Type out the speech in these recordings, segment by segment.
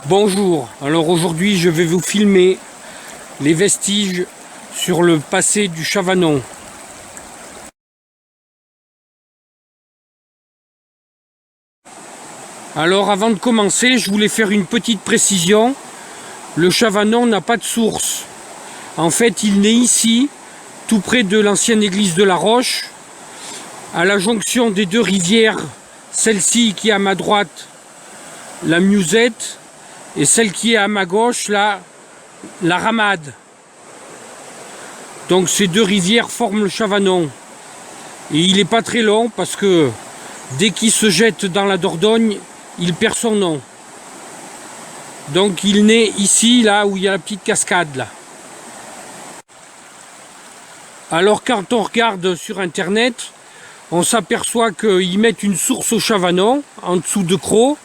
Bonjour, alors aujourd'hui je vais vous filmer les vestiges sur le passé du Chavanon. Alors avant de commencer, je voulais faire une petite précision. Le Chavanon n'a pas de source. En fait, il naît ici, tout près de l'ancienne église de la Roche, à la jonction des deux rivières, celle-ci qui est à ma droite, la Musette, et celle qui est à ma gauche, là, la Ramade. Donc ces deux rivières forment le Chavanon. Et il n'est pas très long parce que dès qu'il se jette dans la Dordogne, il perd son nom. Donc il naît ici, là où il y a la petite cascade là. Alors quand on regarde sur internet, on s'aperçoit qu'ils mettent une source au Chavanon, en dessous de Cros.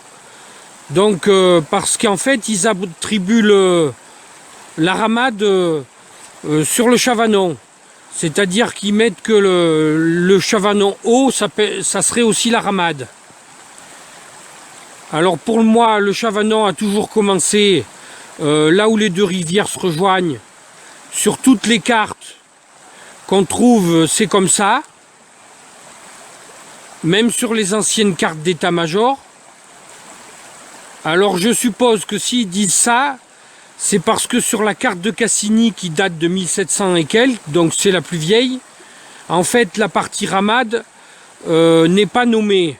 Donc parce qu'en fait ils attribuent la Ramade sur le Chavanon. C'est-à-dire qu'ils mettent que le Chavanon haut, ça serait aussi la Ramade. Alors pour moi, le Chavanon a toujours commencé là où les deux rivières se rejoignent. Sur toutes les cartes qu'on trouve, c'est comme ça. Même sur les anciennes cartes d'état-major. Alors je suppose que s'ils disent ça, c'est parce que sur la carte de Cassini qui date de 1700 et quelques, donc c'est la plus vieille, en fait la partie Ramade n'est pas nommée.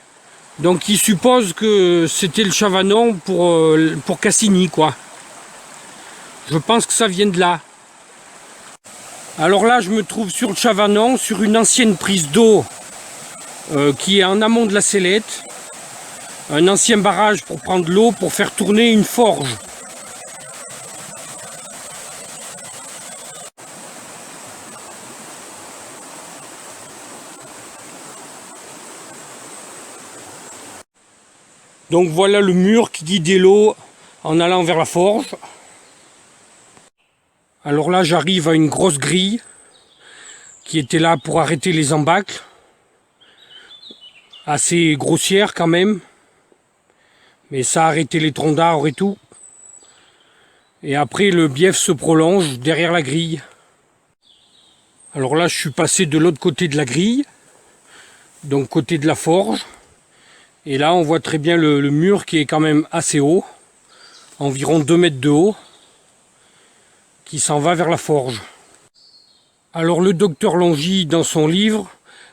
Donc ils supposent que c'était le Chavanon pour Cassini, quoi. Je pense que ça vient de là. Alors là, je me trouve sur le Chavanon, sur une ancienne prise d'eau qui est en amont de la Sellette. Un ancien barrage pour prendre l'eau, pour faire tourner une forge. Donc voilà le mur qui guidait l'eau en allant vers la forge. Alors là, j'arrive à une grosse grille qui était là pour arrêter les embâcles. Assez grossière quand même. Mais ça a arrêté les troncs d'arbres et tout. Et après, le bief se prolonge derrière la grille. Alors là, je suis passé de l'autre côté de la grille. Donc côté de la forge. Et là, on voit très bien le mur qui est quand même assez haut. Environ 2 mètres de haut. Qui s'en va vers la forge. Alors le docteur Longy, dans son livre,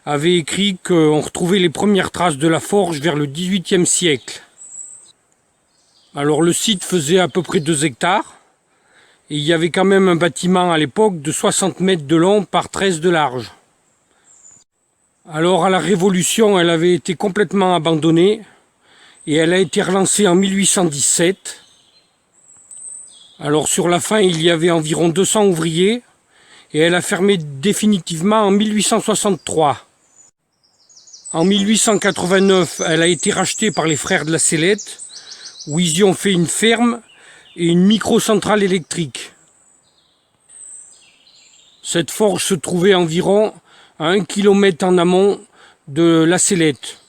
avait écrit qu'on retrouvait les premières traces de la forge vers le XVIIIe siècle. Alors le site faisait à peu près 2 hectares. Et il y avait quand même un bâtiment à l'époque de 60 mètres de long par 13 de large. Alors à la Révolution, elle avait été complètement abandonnée. Et elle a été relancée en 1817. Alors sur la fin, il y avait environ 200 ouvriers. Et elle a fermé définitivement en 1863. En 1889, elle a été rachetée par les frères de la Sellette, où ils y ont fait une ferme et une micro-centrale électrique. Cette forge se trouvait environ à 1 kilomètre en amont de la Sellette.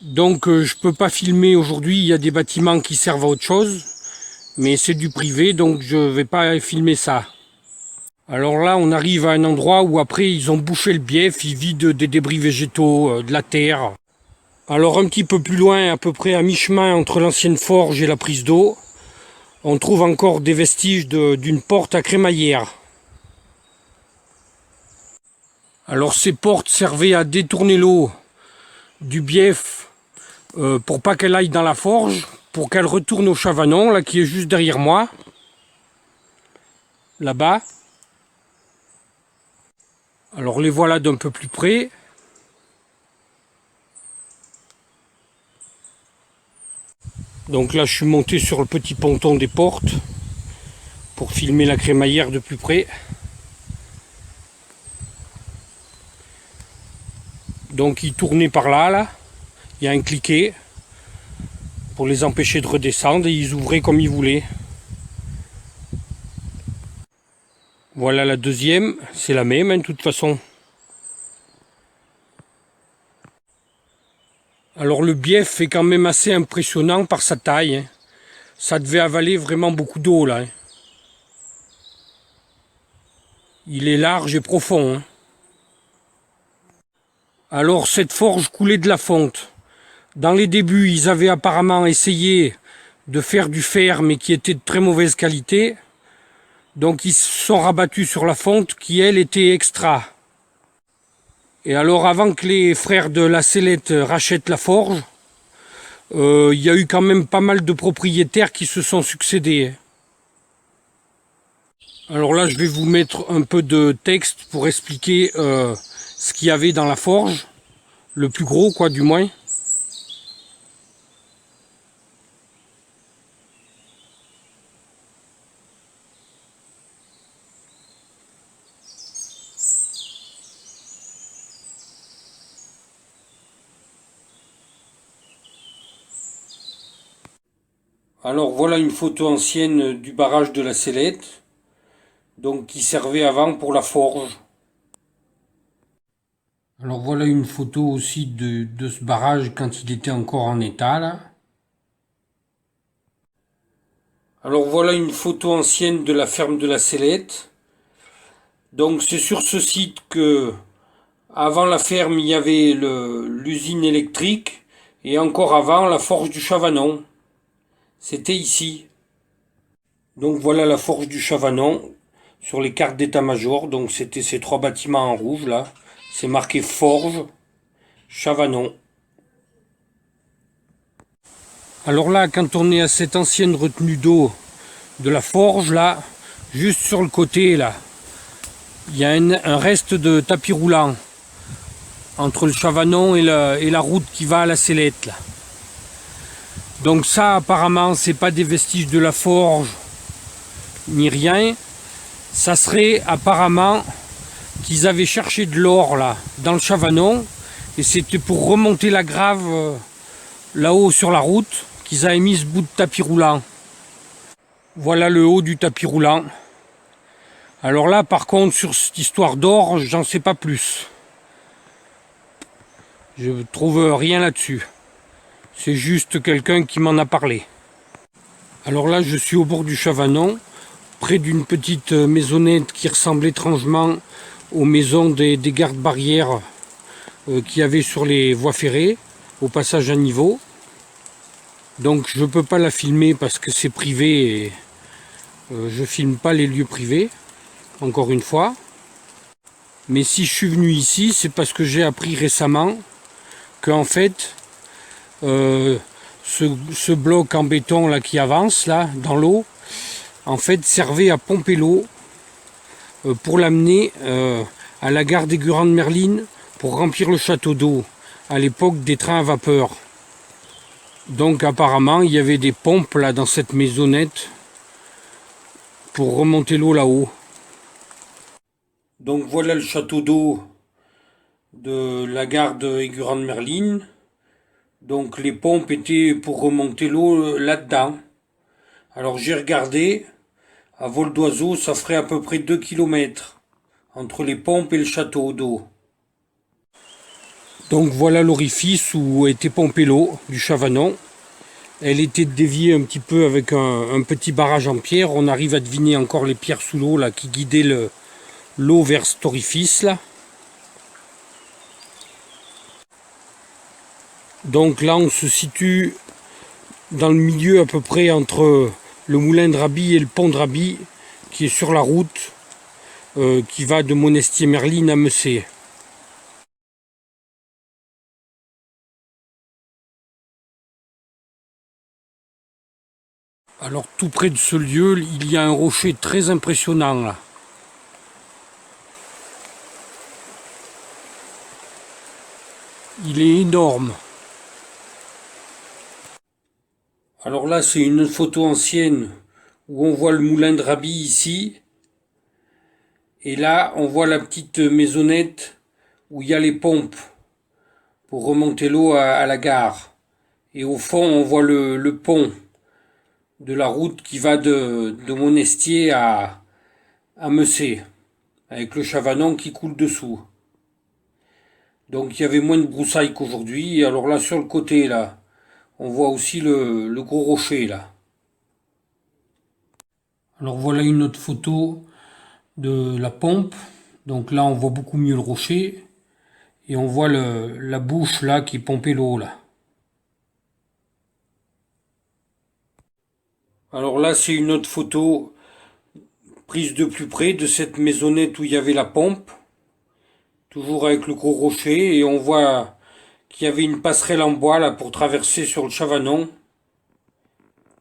Donc je ne peux pas filmer aujourd'hui, il y a des bâtiments qui servent à autre chose, mais c'est du privé, donc je ne vais pas filmer ça. Alors là, on arrive à un endroit où après ils ont bouché le bief, ils vident des débris végétaux, de la terre. Alors un petit peu plus loin, à peu près à mi-chemin entre l'ancienne forge et la prise d'eau, on trouve encore des vestiges d'une porte à crémaillère. Alors ces portes servaient à détourner l'eau du bief pour pas qu'elle aille dans la forge, pour qu'elle retourne au Chavanon, là qui est juste derrière moi, là-bas. Alors les voilà d'un peu plus près. Donc là je suis monté sur le petit ponton des portes pour filmer la crémaillère de plus près. Donc ils tournaient par là, il y a un cliquet pour les empêcher de redescendre et ils ouvraient comme ils voulaient. Voilà la deuxième, c'est la même de toute façon. Alors le bief est quand même assez impressionnant par sa taille. Ça devait avaler vraiment beaucoup d'eau là, hein. Il est large et profond, hein. Alors cette forge coulait de la fonte. Dans les débuts, ils avaient apparemment essayé de faire du fer, mais qui était de très mauvaise qualité. Donc ils se sont rabattus sur la fonte qui, elle, était extra. Et alors, avant que les frères de la Sellette rachètent la forge, il y a eu quand même pas mal de propriétaires qui se sont succédés. Alors là, je vais vous mettre un peu de texte pour expliquer ce qu'il y avait dans la forge. Le plus gros, quoi, du moins. Alors voilà une photo ancienne du barrage de la Sellette, donc qui servait avant pour la forge. Alors voilà une photo aussi de ce barrage quand il était encore en état là. Alors voilà une photo ancienne de la ferme de la Sellette. Donc c'est sur ce site que avant la ferme il y avait l'usine électrique et encore avant la forge du Chavanon. C'était ici. Donc voilà la forge du Chavanon sur les cartes d'état-major. Donc c'était ces trois bâtiments en rouge là. C'est marqué forge Chavanon. Alors là, quand on est à cette ancienne retenue d'eau de la forge là, juste sur le côté là, il y a un reste de tapis roulant entre le Chavanon et la route qui va à la Sellette là. Donc ça apparemment c'est pas des vestiges de la forge ni rien. Ça serait apparemment qu'ils avaient cherché de l'or là dans le Chavanon et c'était pour remonter la grave là-haut sur la route qu'ils avaient mis ce bout de tapis roulant. Voilà le haut du tapis roulant. Alors là par contre sur cette histoire d'or j'en sais pas plus. Je trouve rien là-dessus. C'est juste quelqu'un qui m'en a parlé. Alors là je suis au bord du Chavanon, près d'une petite maisonnette qui ressemble étrangement aux maisons des gardes-barrières qu'il y avait sur les voies ferrées, au passage à niveau. Donc je ne peux pas la filmer parce que c'est privé et je filme pas les lieux privés, encore une fois. Mais si je suis venu ici, c'est parce que j'ai appris récemment qu'en fait, ce bloc en béton là qui avance là dans l'eau, en fait servait à pomper l'eau pour l'amener à la gare d'Aiguran-de-Merline pour remplir le château d'eau à l'époque des trains à vapeur. Donc apparemment il y avait des pompes là dans cette maisonnette pour remonter l'eau là-haut. Donc voilà le château d'eau de la gare d'Aiguran-de-Merline. Donc les pompes étaient pour remonter l'eau là-dedans. Alors j'ai regardé, à vol d'oiseau ça ferait à peu près 2 km entre les pompes et le château d'eau. Donc voilà l'orifice où était pompée l'eau du Chavanon. Elle était déviée un petit peu avec un petit barrage en pierre. On arrive à deviner encore les pierres sous l'eau là qui guidaient l'eau vers cet orifice là. Donc là on se situe dans le milieu à peu près entre le moulin de Raby et le pont de Raby qui est sur la route qui va de Monestier-Merline à Messé. Alors tout près de ce lieu, il y a un rocher très impressionnant là. Il est énorme. Alors là c'est une photo ancienne où on voit le moulin de Raby ici. Et là on voit la petite maisonnette où il y a les pompes pour remonter l'eau à la gare. Et au fond on voit le pont de la route qui va de Monestier à Messé, avec le Chavanon qui coule dessous. Donc il y avait moins de broussailles qu'aujourd'hui. Et alors là sur le côté là, on voit aussi le gros rocher là. Alors voilà une autre photo de la pompe. Donc là on voit beaucoup mieux le rocher. Et on voit la bouche là qui pompait l'eau là. Alors là c'est une autre photo prise de plus près de cette maisonnette où il y avait la pompe. Toujours avec le gros rocher. Et on voit qu'il y avait une passerelle en bois là pour traverser sur le Chavanon.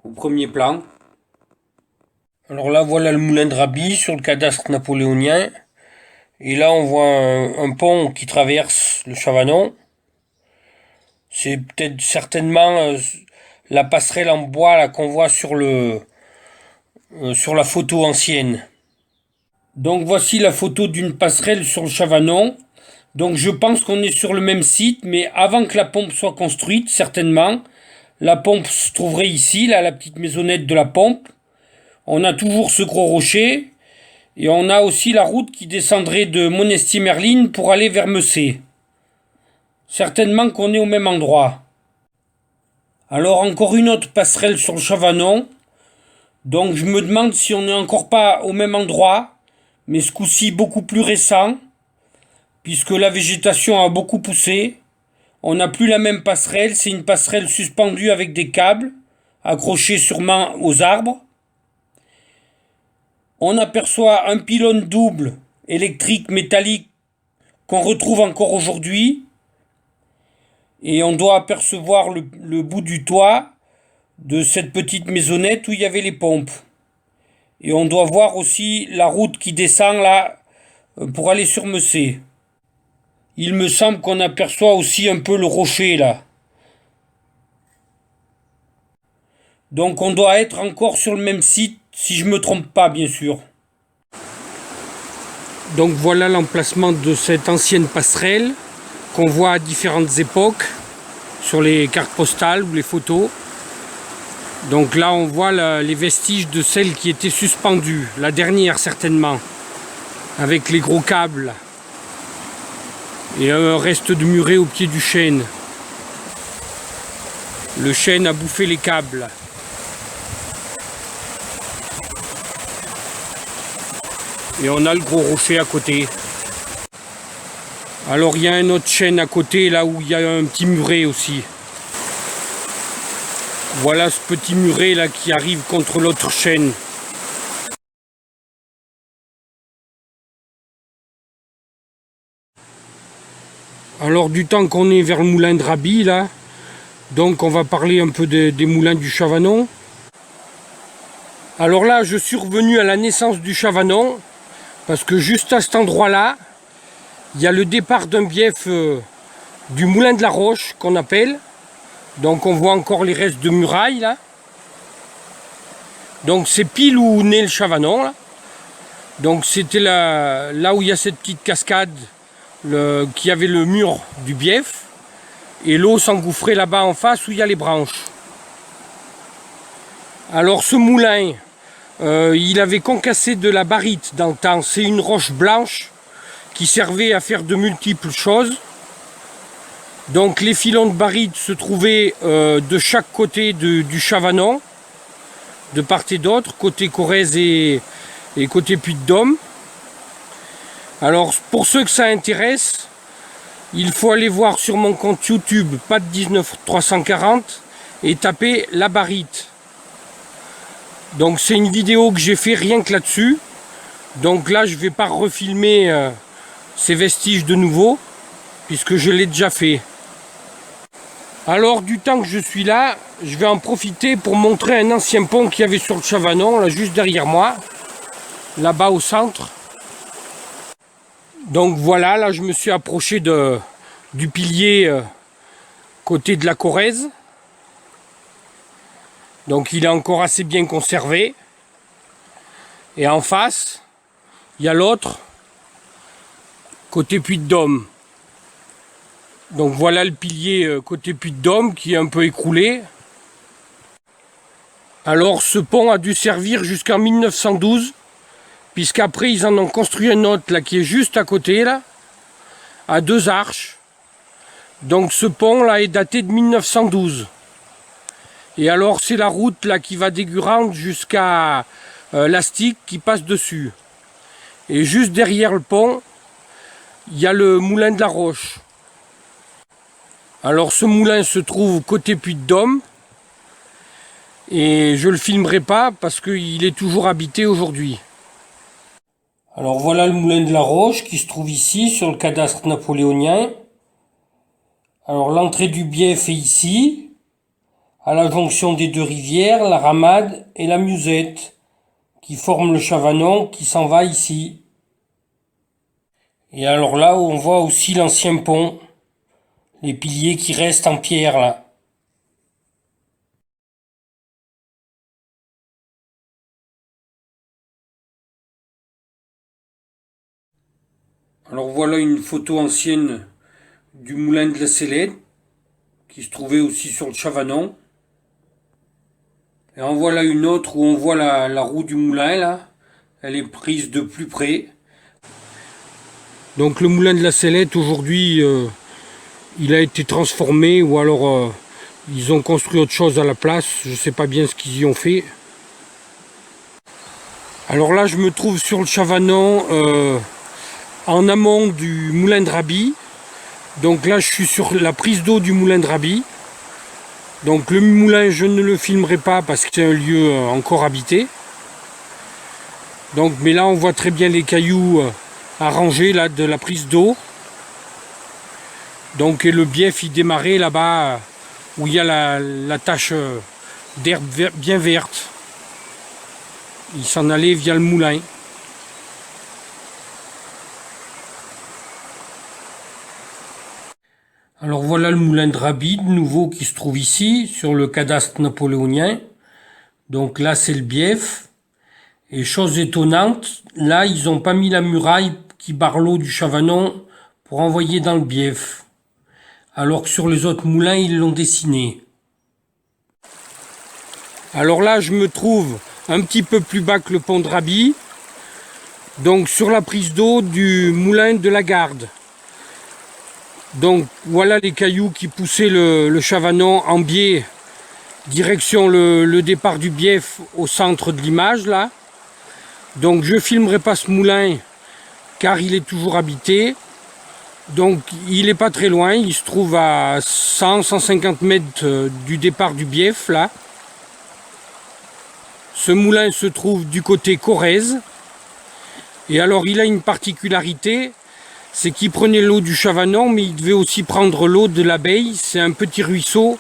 Au premier plan. Alors là voilà le moulin de Raby sur le cadastre napoléonien. Et là on voit un pont qui traverse le Chavanon. C'est peut-être certainement la passerelle en bois là qu'on voit sur la photo ancienne. Donc voici la photo d'une passerelle sur le Chavanon. Donc je pense qu'on est sur le même site, mais avant que la pompe soit construite, certainement. La pompe se trouverait ici, là, la petite maisonnette de la pompe. On a toujours ce gros rocher. Et on a aussi la route qui descendrait de Monestier-Merline pour aller vers Messé. Certainement qu'on est au même endroit. Alors encore une autre passerelle sur le Chavanon. Donc je me demande si on n'est encore pas au même endroit, mais ce coup-ci beaucoup plus récent, puisque la végétation a beaucoup poussé. On n'a plus la même passerelle, c'est une passerelle suspendue avec des câbles, accrochés sûrement aux arbres. On aperçoit un pylône double, électrique, métallique, qu'on retrouve encore aujourd'hui. Et on doit apercevoir le bout du toit de cette petite maisonnette où il y avait les pompes. Et on doit voir aussi la route qui descend là pour aller sur Messé. Il me semble qu'on aperçoit aussi un peu le rocher là. Donc on doit être encore sur le même site, si je ne me trompe pas bien sûr. Donc voilà l'emplacement de cette ancienne passerelle qu'on voit à différentes époques sur les cartes postales ou les photos. Donc là on voit les vestiges de celle qui était suspendue, la dernière certainement, avec les gros câbles. Et un reste de muret au pied du chêne. Le chêne a bouffé les câbles. Et on a le gros rocher à côté. Alors il y a un autre chêne à côté, là où il y a un petit muret aussi. Voilà ce petit muret là qui arrive contre l'autre chêne. Alors du temps qu'on est vers le moulin de Raby là, donc on va parler un peu des moulins du Chavanon. Alors là je suis revenu à la naissance du Chavanon, parce que juste à cet endroit là, il y a le départ d'un bief du moulin de la Roche qu'on appelle. Donc on voit encore les restes de murailles là. Donc c'est pile où naît le Chavanon là. Donc c'était là où il y a cette petite cascade qui avait le mur du bief. Et l'eau s'engouffrait là-bas en face où il y a les branches. Alors ce moulin, il avait concassé de la barite dans le temps. C'est une roche blanche qui servait à faire de multiples choses. Donc les filons de barite se trouvaient de chaque côté du Chavanon, de part et d'autre, côté Corrèze et côté Puy-de-Dôme. Alors pour ceux que ça intéresse, il faut aller voir sur mon compte YouTube Pat 19340 et taper la barite. Donc c'est une vidéo que j'ai fait rien que là-dessus. Donc là je ne vais pas refilmer ces vestiges de nouveau, puisque je l'ai déjà fait. Alors du temps que je suis là, je vais en profiter pour montrer un ancien pont qu'il y avait sur le Chavanon, là juste derrière moi, là-bas au centre. Donc voilà, là je me suis approché du pilier côté de la Corrèze. Donc il est encore assez bien conservé. Et en face, il y a l'autre, côté Puy-de-Dôme. Donc voilà le pilier côté Puy-de-Dôme qui est un peu écroulé. Alors ce pont a dû servir jusqu'en 1912, puisqu'après ils en ont construit un autre là qui est juste à côté là, à 2 arches. Donc ce pont là est daté de 1912. Et alors c'est la route là qui va d'Aigurande jusqu'à l'astic qui passe dessus. Et juste derrière le pont, il y a le moulin de la Roche. Alors ce moulin se trouve côté Puy-de-Dôme. Et je le filmerai pas parce qu'il est toujours habité aujourd'hui. Alors voilà le moulin de la Roche qui se trouve ici sur le cadastre napoléonien. Alors l'entrée du Bief est ici, à la jonction des deux rivières, la Ramade et la Musette, qui forment le Chavanon qui s'en va ici. Et alors là on voit aussi l'ancien pont, les piliers qui restent en pierre là. Alors voilà une photo ancienne du moulin de la Célède, qui se trouvait aussi sur le Chavanon. Et en voilà une autre où on voit la roue du moulin là, elle est prise de plus près. Donc le moulin de la Célède aujourd'hui, il a été transformé ou alors ils ont construit autre chose à la place, je ne sais pas bien ce qu'ils y ont fait. Alors là je me trouve sur le Chavanon, en amont du moulin de Raby. Donc là je suis sur la prise d'eau du moulin de Raby. Donc le moulin je ne le filmerai pas parce que c'est un lieu encore habité. Donc mais là on voit très bien les cailloux arrangés là de la prise d'eau. Donc et le bief il démarrait là-bas où il y a la tache d'herbe bien verte. Il s'en allait via le moulin. Alors voilà le moulin de Raby, de nouveau, qui se trouve ici, sur le cadastre napoléonien. Donc là, c'est le Bief. Et chose étonnante, là, ils n'ont pas mis la muraille qui barre l'eau du Chavanon pour envoyer dans le Bief. Alors que sur les autres moulins, ils l'ont dessiné. Alors là, je me trouve un petit peu plus bas que le pont de Raby. Donc sur la prise d'eau du moulin de la Garde. Donc voilà les cailloux qui poussaient le Chavanon en biais, direction le départ du Bief au centre de l'image là. Donc je filmerai pas ce moulin car il est toujours habité. Donc il est pas très loin, il se trouve à 100-150 mètres du départ du Bief là. Ce moulin se trouve du côté Corrèze. Et alors il a une particularité, c'est qu'il prenait l'eau du Chavanon, mais il devait aussi prendre l'eau de l'Abeille. C'est un petit ruisseau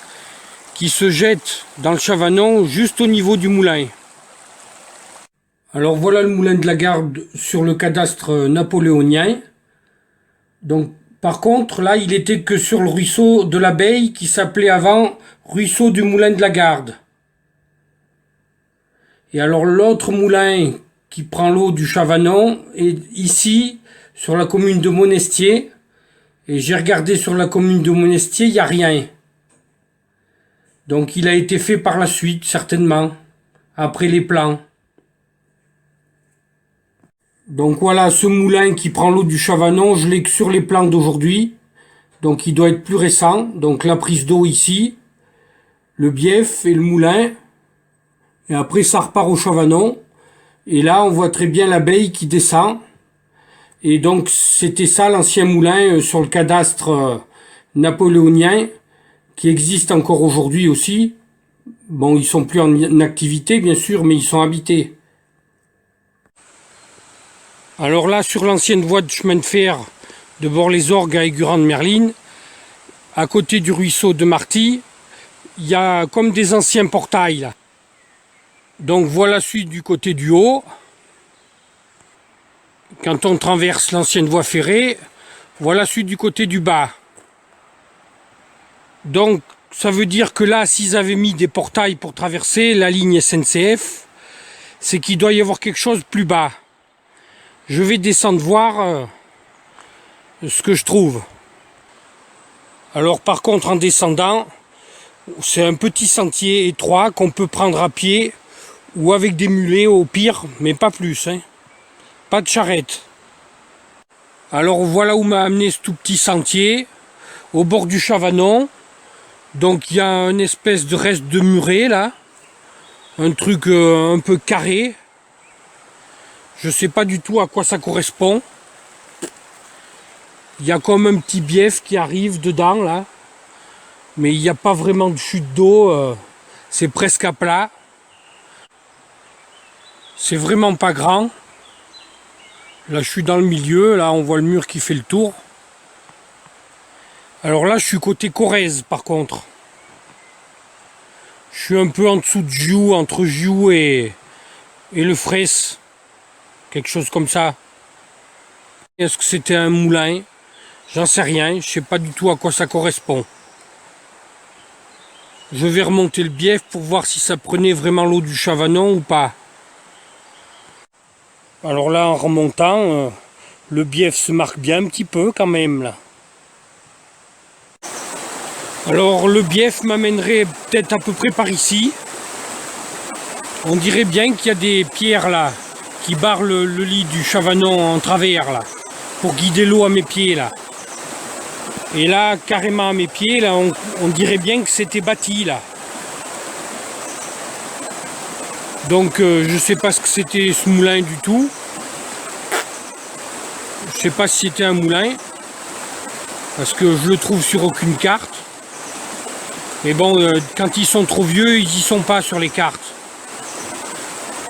qui se jette dans le Chavanon juste au niveau du moulin. Alors voilà le moulin de la Garde sur le cadastre napoléonien. Donc par contre là il était que sur le ruisseau de l'Abeille qui s'appelait avant ruisseau du moulin de la Garde. Et alors l'autre moulin qui prend l'eau du Chavanon est ici sur la commune de Monestier. Et j'ai regardé sur la commune de Monestier, il n'y a rien. Donc il a été fait par la suite, certainement, après les plans. Donc voilà, ce moulin qui prend l'eau du Chavanon, je l'ai que sur les plans d'aujourd'hui. Donc il doit être plus récent. Donc la prise d'eau ici, le Bief et le moulin. Et après ça repart au Chavanon. Et là on voit très bien l'Abeille qui descend. Et donc c'était ça l'ancien moulin sur le cadastre napoléonien qui existe encore aujourd'hui aussi. Bon, ils sont plus en activité bien sûr, mais ils sont habités. Alors là, sur l'ancienne voie de chemin de fer de Bord-les-Orgues à Aigurande-Merline, à côté du ruisseau de Marty, il y a comme des anciens portails là. Donc voilà celui du côté du haut. Quand on traverse l'ancienne voie ferrée, voilà celui du côté du bas. Donc ça veut dire que là, s'ils avaient mis des portails pour traverser la ligne SNCF, c'est qu'il doit y avoir quelque chose plus bas. Je vais descendre voir ce que je trouve. Alors par contre, en descendant, c'est un petit sentier étroit qu'on peut prendre à pied ou avec des mulets au pire, mais pas plus, hein. Pas de charrette. Alors voilà où m'a amené ce tout petit sentier, au bord du Chavanon. Donc il y a une espèce de reste de muret là, un truc un peu carré. Je sais pas du tout à quoi ça correspond. Il y a comme un petit bief qui arrive dedans là. Mais il n'y a pas vraiment de chute d'eau. C'est presque à plat. C'est vraiment pas grand. Là je suis dans le milieu. Là on voit le mur qui fait le tour. Alors là je suis côté Corrèze par contre. Je suis un peu en dessous de Joux, entre Joux et le Fraisse. Quelque chose comme ça. Est-ce que c'était un moulin? J'en sais rien, je sais pas du tout à quoi ça correspond. Je vais remonter le bief pour voir si ça prenait vraiment l'eau du Chavanon ou pas. Alors là en remontant, le bief se marque bien un petit peu quand même là. Alors le bief m'amènerait peut-être à peu près par ici. On dirait bien qu'il y a des pierres là qui barrent le lit du Chavanon en travers là, pour guider l'eau à mes pieds là. Et là, carrément à mes pieds, là, on dirait bien que c'était bâti là. Donc je sais pas ce que c'était ce moulin du tout. Je sais pas si c'était un moulin, parce que je le trouve sur aucune carte. Mais bon, quand ils sont trop vieux, ils y sont pas sur les cartes.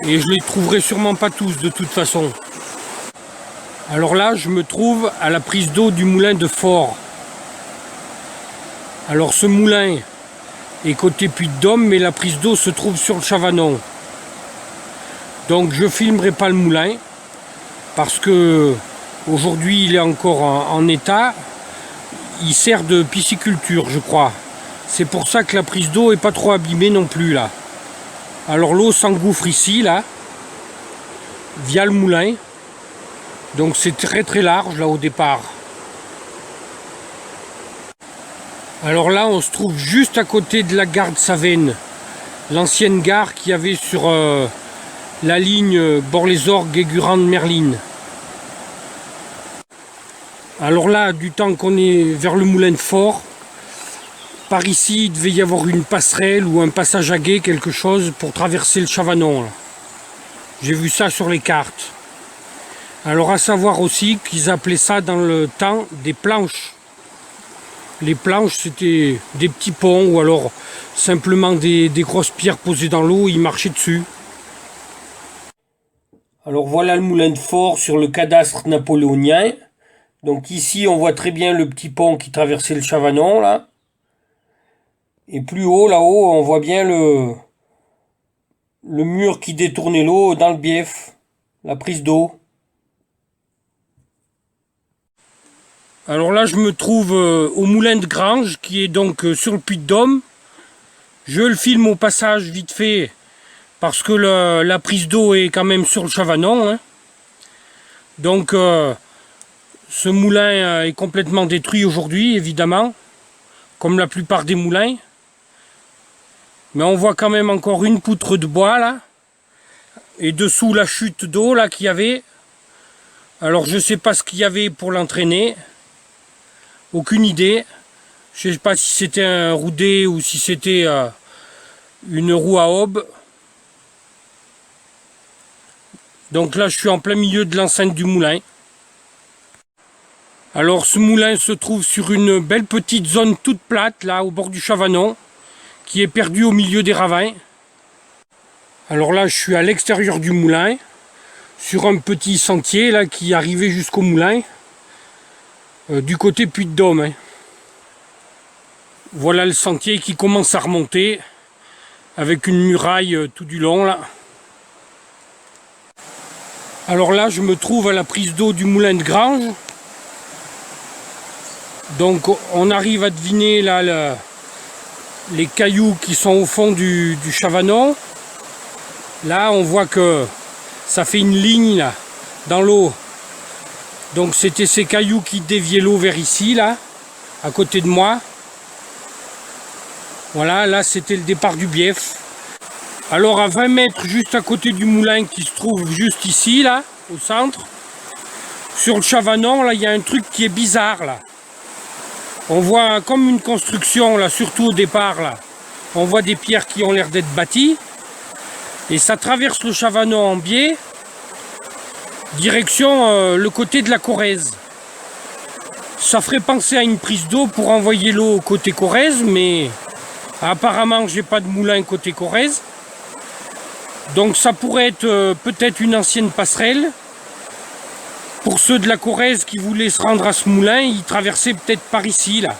Et je les trouverai sûrement pas tous de toute façon. Alors là, je me trouve à la prise d'eau du moulin de Fort. Alors ce moulin est côté Puy-de-Dôme, mais la prise d'eau se trouve sur le Chavanon. Donc je filmerai pas le moulin, parce que aujourd'hui il est encore en état. Il sert de pisciculture, je crois. C'est pour ça que la prise d'eau est pas trop abîmée non plus là. Alors l'eau s'engouffre ici là, via le moulin. Donc c'est très très large là au départ. Alors là on se trouve juste à côté de la gare de Savenne, l'ancienne gare qu'il y avait sur la ligne Bord-les-Orgues-Guégurande-Merline. Alors là, du temps qu'on est vers le moulin de Fort, par ici il devait y avoir une passerelle ou un passage à gué, quelque chose pour traverser le Chavanon. J'ai vu ça sur les cartes. Alors à savoir aussi qu'ils appelaient ça dans le temps des planches. Les planches c'était des petits ponts ou alors simplement des grosses pierres posées dans l'eau, ils marchaient dessus. Alors voilà le moulin de Fort sur le cadastre napoléonien. Donc ici on voit très bien le petit pont qui traversait le Chavanon là. Et plus haut, là-haut, on voit bien le mur qui détournait l'eau dans le bief, la prise d'eau. Alors là, je me trouve au moulin de Grange, qui est donc sur le Puy-de-Dôme. Je le filme au passage vite fait, parce que la prise d'eau est quand même sur le Chavanon. Hein. Donc, ce moulin est complètement détruit aujourd'hui, évidemment, comme la plupart des moulins. Mais on voit quand même encore une poutre de bois là. Et dessous la chute d'eau là qu'il y avait. Alors je sais pas ce qu'il y avait pour l'entraîner. Aucune idée. Je sais pas si c'était un roudé ou si c'était une roue à aube. Donc là je suis en plein milieu de l'enceinte du moulin. Alors ce moulin se trouve sur une belle petite zone toute plate là au bord du Chavanon, qui est perdu au milieu des ravins. Alors là je suis à l'extérieur du moulin, sur un petit sentier là qui arrivait jusqu'au moulin, du côté Puy-de-Dôme. Hein. Voilà le sentier qui commence à remonter, avec une muraille tout du long là. Alors là je me trouve à la prise d'eau du moulin de Grange. Donc on arrive à deviner là les cailloux qui sont au fond du Chavanon. Là on voit que ça fait une ligne là dans l'eau. Donc c'était ces cailloux qui déviaient l'eau vers ici là, à côté de moi. Voilà, là c'était le départ du bief. Alors à 20 mètres juste à côté du moulin qui se trouve juste ici là, au centre, sur le Chavanon là il y a un truc qui est bizarre là. On voit comme une construction là, surtout au départ là. On voit des pierres qui ont l'air d'être bâties. Et ça traverse le Chavanon en biais. direction le côté de la Corrèze. Ça ferait penser à une prise d'eau pour envoyer l'eau côté Corrèze, mais apparemment j'ai pas de moulin côté Corrèze. Donc ça pourrait être peut-être une ancienne passerelle. Pour ceux de la Corrèze qui voulaient se rendre à ce moulin, ils traversaient peut-être par ici, là.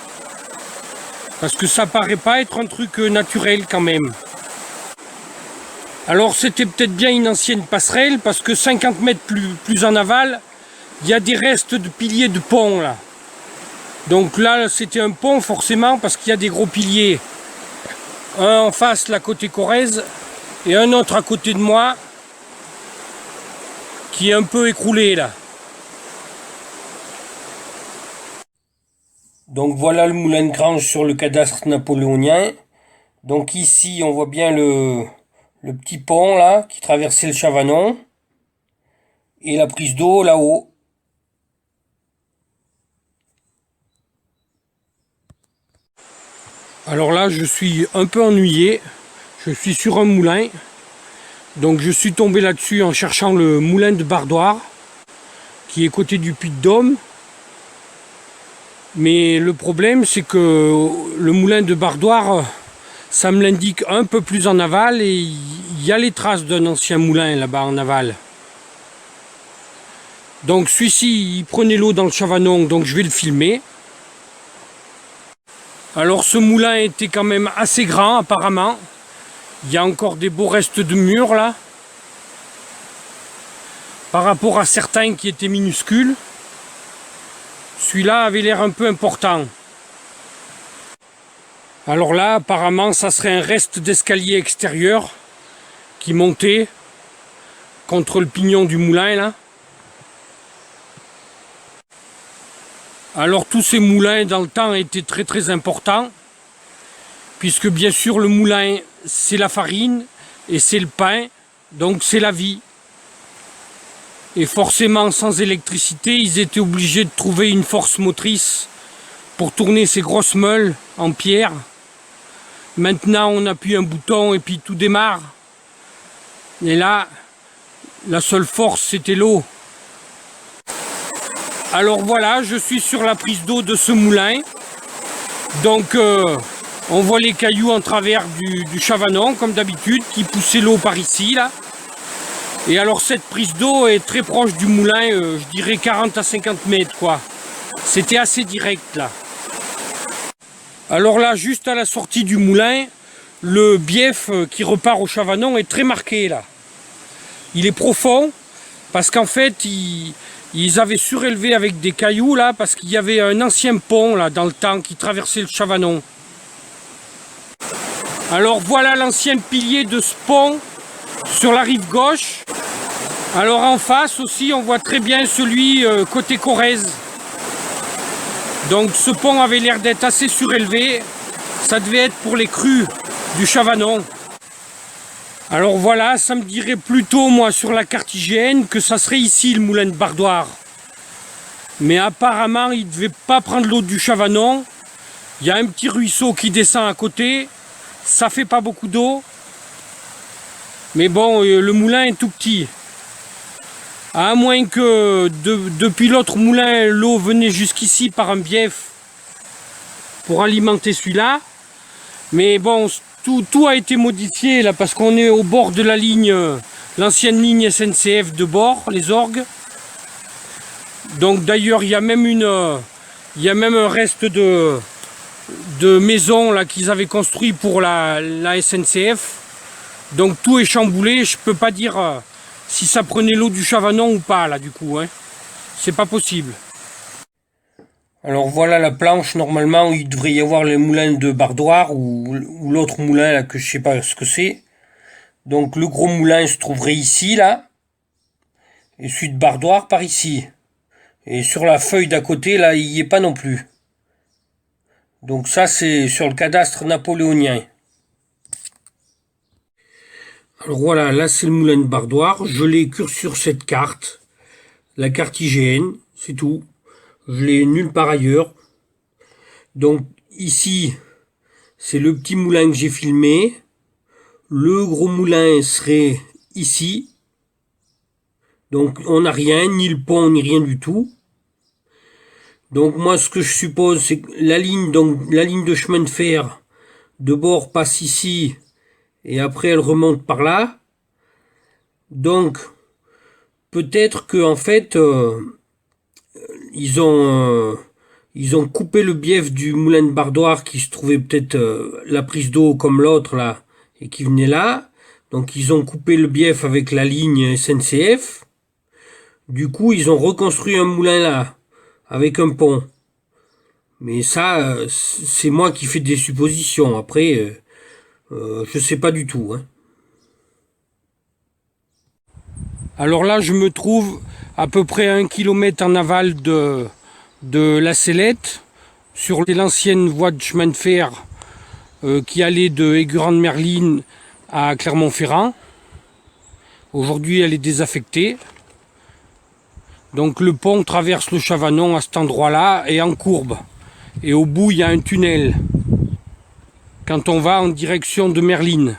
Parce que ça paraît pas être un truc naturel quand même. Alors c'était peut-être bien une ancienne passerelle, parce que 50 mètres plus en aval, il y a des restes de piliers de pont, là. Donc là, c'était un pont, forcément, parce qu'il y a des gros piliers. Un en face, là, côté Corrèze, et un autre à côté de moi, qui est un peu écroulé, là. Donc voilà le moulin de Grange sur le cadastre napoléonien. Donc ici, on voit bien le petit pont, là, qui traversait le Chavanon. Et la prise d'eau, là-haut. Alors là, je suis un peu ennuyé. Je suis sur un moulin. Donc je suis tombé là-dessus en cherchant le moulin de Bardoire, qui est côté du Puy-de-Dôme. Mais le problème, c'est que le moulin de Bardoire, ça me l'indique un peu plus en aval, et il y a les traces d'un ancien moulin là-bas en aval. Donc celui-ci, il prenait l'eau dans le Chavanon, donc je vais le filmer. Alors ce moulin était quand même assez grand apparemment. Il y a encore des beaux restes de murs là, par rapport à certains qui étaient minuscules. Celui-là avait l'air un peu important. Alors là, apparemment, ça serait un reste d'escalier extérieur qui montait contre le pignon du moulin là. Alors tous ces moulins dans le temps étaient très très importants, puisque bien sûr le moulin c'est la farine et c'est le pain, donc c'est la vie. Et forcément, sans électricité, ils étaient obligés de trouver une force motrice pour tourner ces grosses meules en pierre. Maintenant, on appuie un bouton et puis tout démarre. Et là, la seule force, c'était l'eau. Alors voilà, je suis sur la prise d'eau de ce moulin. Donc, on voit les cailloux en travers du Chavanon, comme d'habitude, qui poussaient l'eau par ici, là. Et alors cette prise d'eau est très proche du moulin, je dirais 40 à 50 mètres quoi. C'était assez direct là. Alors là, juste à la sortie du moulin, le bief qui repart au Chavanon est très marqué là. Il est profond parce qu'en fait ils avaient surélevé avec des cailloux là, parce qu'il y avait un ancien pont là dans le temps qui traversait le Chavanon. Alors voilà l'ancien pilier de ce pont sur la rive gauche. Alors en face aussi, on voit très bien celui côté Corrèze. Donc ce pont avait l'air d'être assez surélevé. Ça devait être pour les crues du Chavanon. Alors voilà, ça me dirait plutôt, moi, sur la carte IGN, que ça serait ici le moulin de Bardoire. Mais apparemment, il ne devait pas prendre l'eau du Chavanon. Il y a un petit ruisseau qui descend à côté. Ça fait pas beaucoup d'eau. Mais bon, le moulin est tout petit. À moins que depuis l'autre moulin, l'eau venait jusqu'ici par un bief pour alimenter celui-là. Mais bon, tout a été modifié là, parce qu'on est au bord de la ligne, l'ancienne ligne SNCF de bord, les orgues. Donc d'ailleurs, il y a même un reste de maisons là qu'ils avaient construit pour la SNCF. Donc tout est chamboulé, je peux pas dire si ça prenait l'eau du Chavanon ou pas là du coup, hein. C'est pas possible. Alors voilà la planche, normalement il devrait y avoir le moulin de Bardoire ou l'autre moulin là que je sais pas ce que c'est. Donc le gros moulin se trouverait ici là, et celui de Bardoire par ici. Et sur la feuille d'à côté là, il n'y est pas non plus. Donc ça c'est sur le cadastre napoléonien. Alors voilà, là c'est le moulin de Bardoire, je l'ai que sur cette carte, la carte IGN, c'est tout, je l'ai nulle part ailleurs. Donc ici, c'est le petit moulin que j'ai filmé, le gros moulin serait ici, Donc on n'a rien, ni le pont, ni rien du tout. Donc moi ce que je suppose, c'est que la ligne de chemin de fer de bord passe ici et après elle remonte par là. Donc peut-être que en fait ils ont ils ont coupé le bief du moulin de Bardoire qui se trouvait peut-être la prise d'eau comme l'autre là et qui venait là. Donc ils ont coupé le bief avec la ligne SNCF. Du coup ils ont reconstruit un moulin là avec un pont. Mais ça c'est moi qui fais des suppositions. Après je sais pas du tout. Hein. Alors là, je me trouve à peu près à 1 kilomètre en aval de la Sellette, sur l'ancienne voie de chemin de fer qui allait de Aiguran-de-Merline à Clermont-Ferrand. Aujourd'hui, elle est désaffectée. Donc le pont traverse le Chavanon à cet endroit-là et en courbe. Et au bout, il y a un tunnel quand on va en direction de Merline.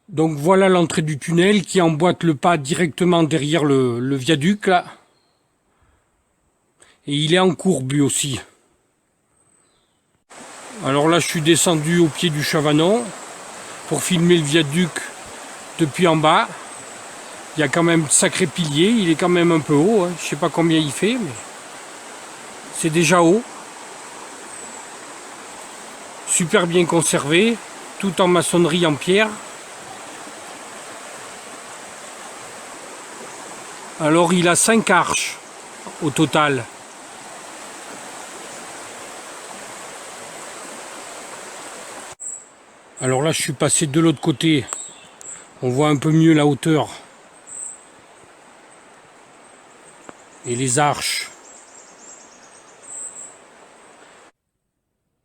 Donc voilà l'entrée du tunnel qui emboîte le pas directement derrière le viaduc là. Et il est en courbe lui aussi. Alors là je suis descendu au pied du Chavanon pour filmer le viaduc depuis en bas. Il y a quand même de sacrés piliers, il est quand même un peu haut, hein. Je sais pas combien il fait, mais c'est déjà haut. Super bien conservé, tout en maçonnerie en pierre. Alors il a 5 arches au total. Alors là je suis passé de l'autre côté. On voit un peu mieux la hauteur. Et les arches.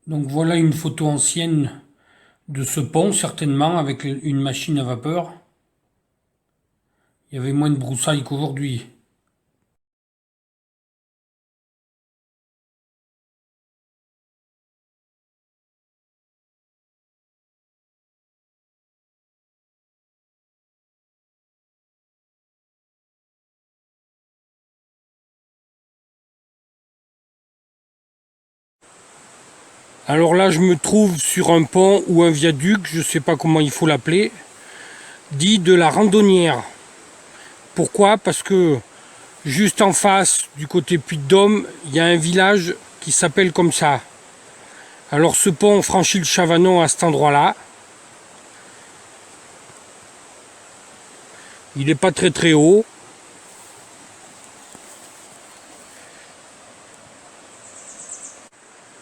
Donc voilà une photo ancienne de ce pont, certainement, avec une machine à vapeur. Il y avait moins de broussailles qu'aujourd'hui. Alors là, je me trouve sur un pont ou un viaduc, je ne sais pas comment il faut l'appeler, dit de la Randonnière. Pourquoi? Parce que juste en face, du côté Puy-de-Dôme, il y a un village qui s'appelle comme ça. Alors ce pont franchit le Chavanon à cet endroit-là. Il n'est pas très très haut.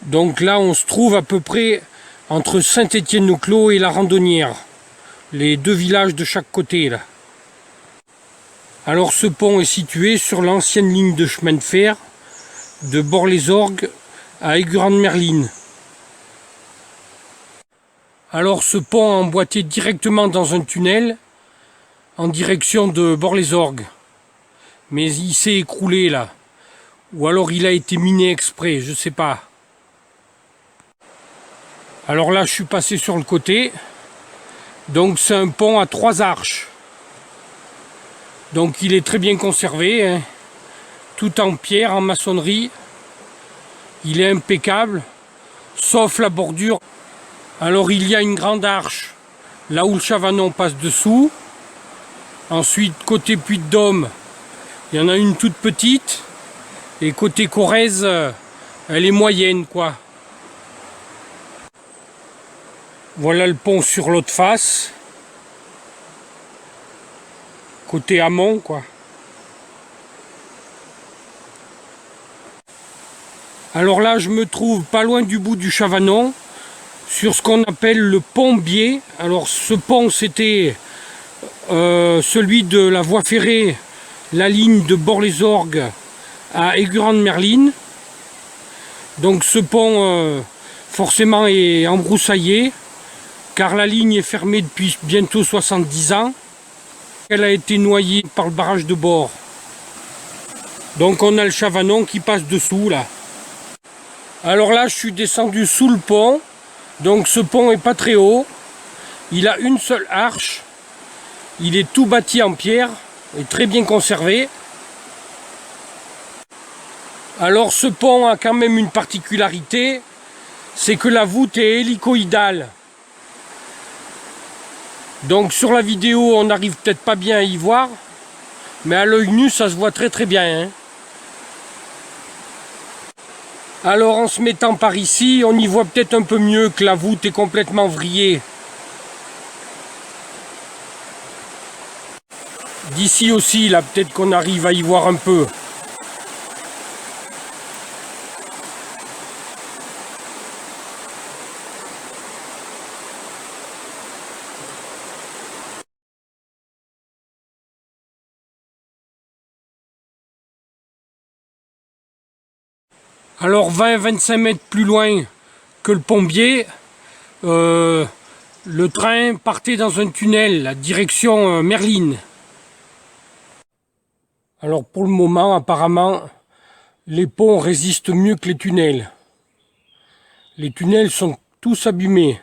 Donc là, on se trouve à peu près entre Saint-Étienne-au-Clos et la Randonnière. Les deux villages de chaque côté, là. Alors ce pont est situé sur l'ancienne ligne de chemin de fer de Bord-les-Orgues à Aiguran-de-Merline. Alors ce pont a emboîté directement dans un tunnel en direction de Bord-les-Orgues. Mais il s'est écroulé là. Ou alors il a été miné exprès, je sais pas. Alors là je suis passé sur le côté. Donc c'est un pont à 3 arches. Donc il est très bien conservé, hein. Tout en pierre, en maçonnerie. Il est impeccable, sauf la bordure. Alors il y a une grande arche, là où le Chavanon passe dessous. Ensuite, côté Puy-de-Dôme, il y en a une toute petite. Et côté Corrèze, elle est moyenne, quoi. Voilà le pont sur l'autre face. Côté amont, quoi. Alors là, je me trouve pas loin du bout du Chavanon, sur ce qu'on appelle le pont Biais. Alors ce pont, c'était celui de la voie ferrée, la ligne de Bord-les-Orgues à Aiguran-de-Merline. Donc ce pont, forcément, est embroussaillé, car la ligne est fermée depuis bientôt 70 ans. Elle a été noyée par le barrage de Bord. Donc on a le Chavanon qui passe dessous, là. Alors là, je suis descendu sous le pont. Donc ce pont est pas très haut. Il a une seule arche. Il est tout bâti en pierre. est très bien conservé. Alors ce pont a quand même une particularité, c'est que la voûte est hélicoïdale. Donc sur la vidéo on n'arrive peut-être pas bien à y voir, mais à l'œil nu ça se voit très très bien. Alors en se mettant par ici, on y voit peut-être un peu mieux que la voûte est complètement vrillée. D'ici aussi, là peut-être qu'on arrive à y voir un peu. Alors 20-25 mètres plus loin que le Pont-Biais, le train partait dans un tunnel, la direction Merline. Alors pour le moment, apparemment, les ponts résistent mieux que les tunnels. Les tunnels sont tous abîmés.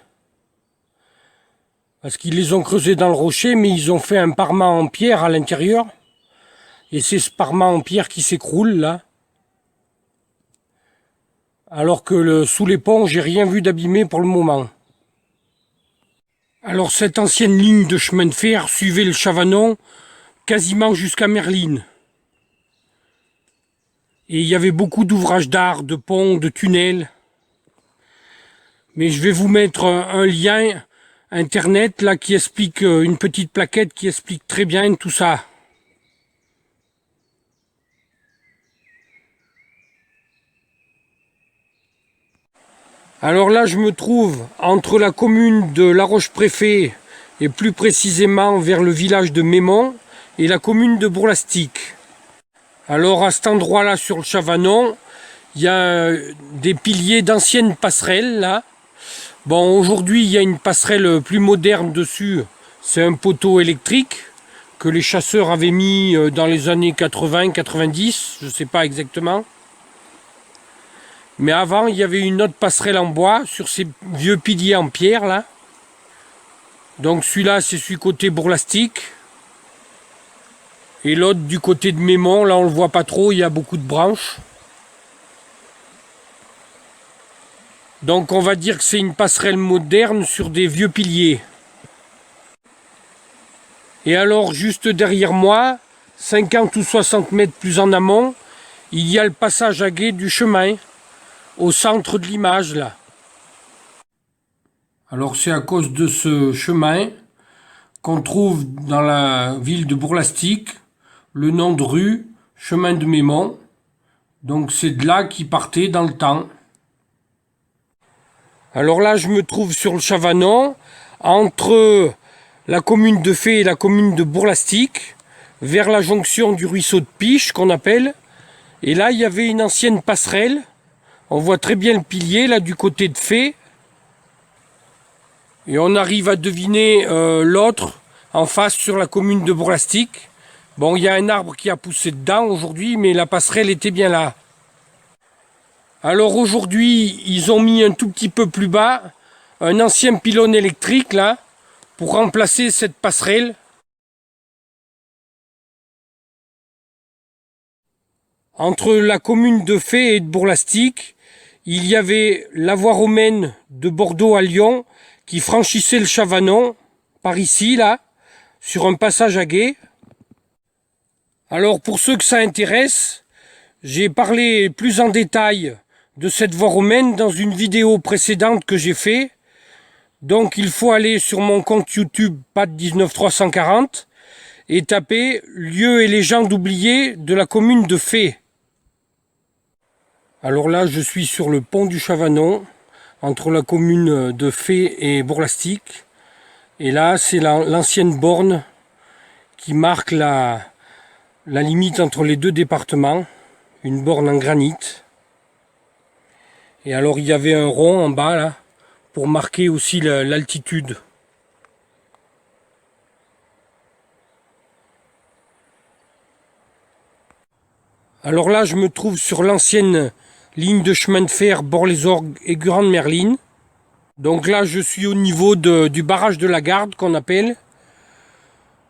Parce qu'ils les ont creusés dans le rocher, mais ils ont fait un parement en pierre à l'intérieur. Et c'est ce parement en pierre qui s'écroule là. Alors que sous les ponts, j'ai rien vu d'abîmé pour le moment. Alors cette ancienne ligne de chemin de fer suivait le Chavanon quasiment jusqu'à Merline. Et il y avait beaucoup d'ouvrages d'art, de ponts, de tunnels. Mais je vais vous mettre un lien internet là qui explique, une petite plaquette qui explique très bien tout ça. Alors là, je me trouve entre la commune de La Roche-Préfet et plus précisément vers le village de Mémont et la commune de Bourg-Lastic. Alors à cet endroit-là sur le Chavanon, il y a des piliers d'anciennes passerelles là. Bon, aujourd'hui, il y a une passerelle plus moderne dessus. C'est un poteau électrique que les chasseurs avaient mis dans les années 80-90, je ne sais pas exactement. Mais avant, il y avait une autre passerelle en bois sur ces vieux piliers en pierre, là. Donc celui-là, c'est celui côté Bourg-Lastic. Et l'autre du côté de Mémont, là, on le voit pas trop, il y a beaucoup de branches. Donc on va dire que c'est une passerelle moderne sur des vieux piliers. Et alors, juste derrière moi, 50 ou 60 mètres plus en amont, il y a le passage à gué du chemin. Au centre de l'image là. Alors c'est à cause de ce chemin qu'on trouve dans la ville de Bourg-Lastic le nom de rue chemin de Mémont. Donc c'est de là qu'il partait dans le temps. Alors là je me trouve sur le Chavanon entre la commune de Fay et la commune de Bourg-Lastic vers la jonction du ruisseau de Piche qu'on appelle. Et là il y avait une ancienne passerelle. On voit très bien le pilier là du côté de Fay. Et on arrive à deviner l'autre en face sur la commune de Bourg-Lastic. Bon, il y a un arbre qui a poussé dedans aujourd'hui, mais la passerelle était bien là. Alors aujourd'hui, ils ont mis un tout petit peu plus bas un ancien pylône électrique là pour remplacer cette passerelle. Entre la commune de Fay et de Bourg-Lastic, il y avait la voie romaine de Bordeaux à Lyon qui franchissait le Chavanon par ici, là, sur un passage à gué. Alors pour ceux que ça intéresse, j'ai parlé plus en détail de cette voie romaine dans une vidéo précédente que j'ai fait. Donc il faut aller sur mon compte YouTube Pat19340 et taper lieux et légendes oubliées de la commune de Fay. Alors là, je suis sur le pont du Chavanon, entre la commune de Fay et Bourg-Lastic. Et là, c'est l'ancienne borne qui marque la limite entre les deux départements, une borne en granit. Et alors, il y avait un rond en bas, là, pour marquer aussi l'altitude. Alors là, je me trouve sur l'ancienne ligne de chemin de fer Bord-les-Orgues et Grande-Merline. Donc là, je suis au niveau du barrage de la Garde qu'on appelle.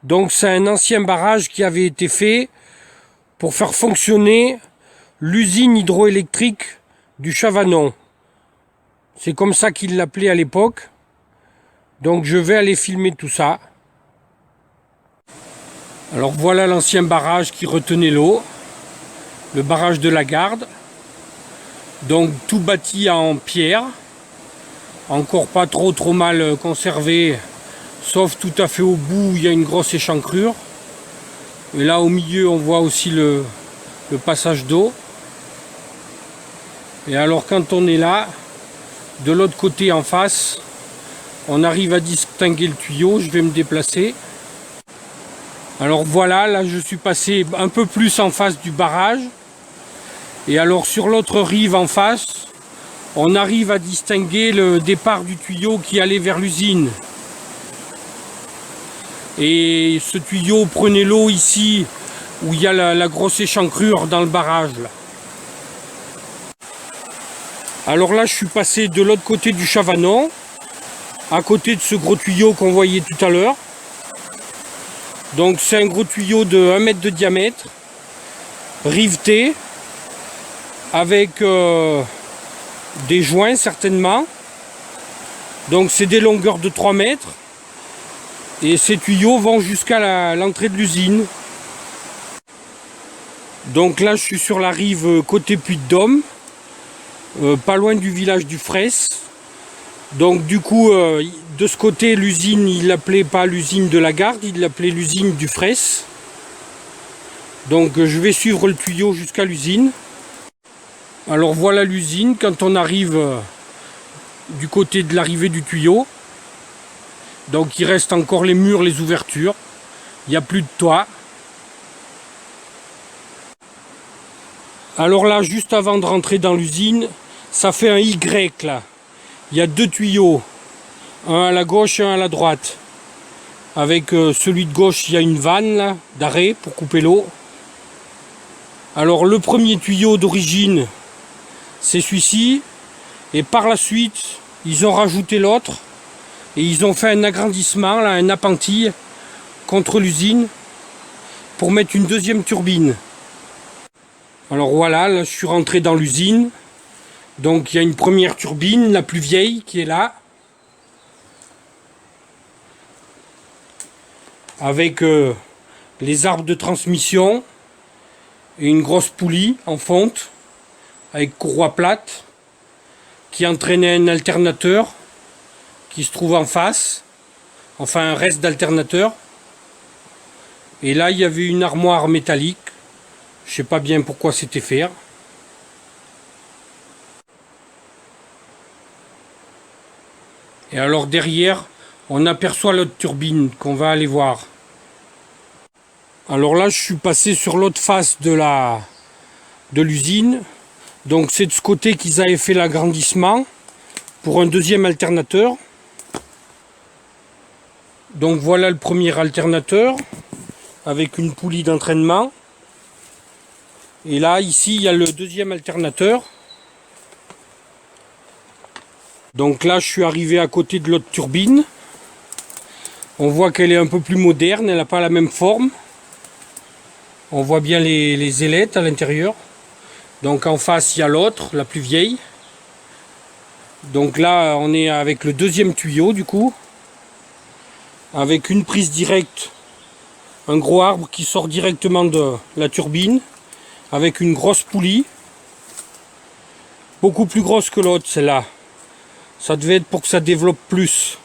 Donc c'est un ancien barrage qui avait été fait pour faire fonctionner l'usine hydroélectrique du Chavanon. C'est comme ça qu'ils l'appelaient à l'époque. Donc je vais aller filmer tout ça. Alors voilà l'ancien barrage qui retenait l'eau. Le barrage de la Garde. Donc tout bâti en pierre. Encore pas trop mal conservé. Sauf tout à fait au bout où il y a une grosse échancrure. Et là au milieu on voit aussi le passage d'eau. Et alors quand on est là, de l'autre côté en face, on arrive à distinguer le tuyau. Je vais me déplacer. Alors voilà, là je suis passé un peu plus en face du barrage. Et alors sur l'autre rive en face, on arrive à distinguer le départ du tuyau qui allait vers l'usine. Et ce tuyau prenait l'eau ici où il y a la grosse échancrure dans le barrage là. Alors là je suis passé de l'autre côté du Chavanon, à côté de ce gros tuyau qu'on voyait tout à l'heure. Donc c'est un gros tuyau de 1 mètre de diamètre, riveté, avec des joints certainement. Donc c'est des longueurs de 3 mètres. Et ces tuyaux vont jusqu'à l'entrée de l'usine. Donc là je suis sur la rive côté Puy-de-Dôme, pas loin du village du Fraisse. Donc du coup de ce côté l'usine, il l'appelait pas l'usine de la Garde, il l'appelait l'usine du Fraisse. Donc je vais suivre le tuyau jusqu'à l'usine. Alors voilà l'usine quand on arrive du côté de l'arrivée du tuyau. Donc il reste encore les murs, les ouvertures. Il n'y a plus de toit. Alors là, juste avant de rentrer dans l'usine, ça fait un Y là. Il y a 2 tuyaux. Un à la gauche et un à la droite. Avec celui de gauche, il y a une vanne là, d'arrêt pour couper l'eau. Alors le premier tuyau d'origine, c'est celui-ci. Et par la suite, ils ont rajouté l'autre. Et ils ont fait un agrandissement, là, un appentis contre l'usine pour mettre une deuxième turbine. Alors voilà, là, je suis rentré dans l'usine. Donc il y a une première turbine, la plus vieille, qui est là. Avec les arbres de transmission et une grosse poulie en fonte avec courroie plate qui entraînait un alternateur qui se trouve en face, enfin un reste d'alternateur. Et là il y avait une armoire métallique, je sais pas bien pourquoi c'était fait. Et alors derrière on aperçoit l'autre turbine qu'on va aller voir. Alors là je suis passé sur l'autre face de l'usine. Donc c'est de ce côté qu'ils avaient fait l'agrandissement pour un deuxième alternateur. Donc voilà le premier alternateur avec une poulie d'entraînement. Et là ici il y a le deuxième alternateur. Donc là je suis arrivé à côté de l'autre turbine. On voit qu'elle est un peu plus moderne, elle n'a pas la même forme. On voit bien les ailettes à l'intérieur. Donc en face il y a l'autre, la plus vieille. Donc là on est avec le deuxième tuyau du coup. Avec une prise directe, un gros arbre qui sort directement de la turbine. Avec une grosse poulie. Beaucoup plus grosse que l'autre celle-là. Ça devait être pour que ça développe plus.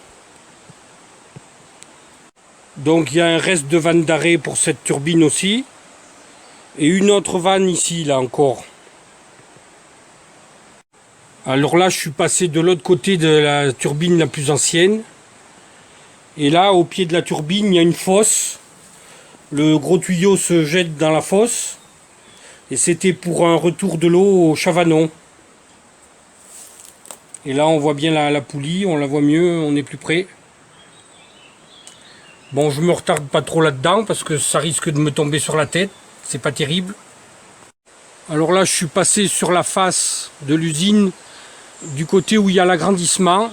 Donc il y a un reste de vanne d'arrêt pour cette turbine aussi. Et une autre vanne ici là encore. Alors là je suis passé de l'autre côté de la turbine la plus ancienne. Et là au pied de la turbine il y a une fosse. Le gros tuyau se jette dans la fosse. Et c'était pour un retour de l'eau au Chavanon. Et là on voit bien la poulie, on la voit mieux, on est plus près. Bon je me retarde pas trop là-dedans parce que ça risque de me tomber sur la tête. C'est pas terrible. Alors là je suis passé sur la face de l'usine du côté où il y a l'agrandissement.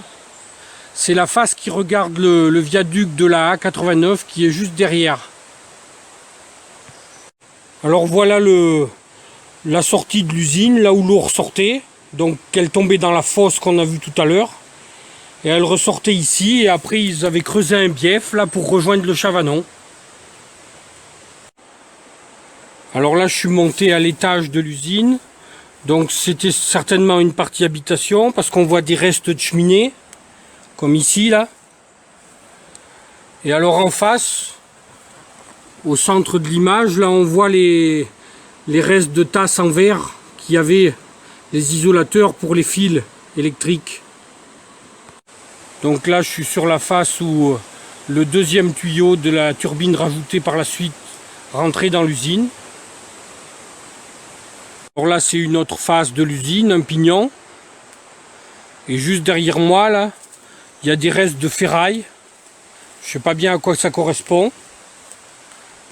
c'est la face qui regarde le viaduc de la A89 qui est juste derrière. Alors voilà la sortie de l'usine, là où l'eau ressortait. Donc elle tombait dans la fosse qu'on a vue tout à l'heure. Et elle ressortait ici, et après ils avaient creusé un bief là pour rejoindre le Chavanon. Alors là je suis monté à l'étage de l'usine. Donc c'était certainement une partie habitation, parce qu'on voit des restes de cheminée, comme ici là. Et alors en face, au centre de l'image, là on voit les restes de tasses en verre qui avaient les isolateurs pour les fils électriques. Donc là je suis sur la face où le deuxième tuyau de la turbine rajoutée par la suite rentrait dans l'usine. Alors là c'est une autre face de l'usine, un pignon. Et juste derrière moi là, il y a des restes de ferraille. Je sais pas bien à quoi ça correspond.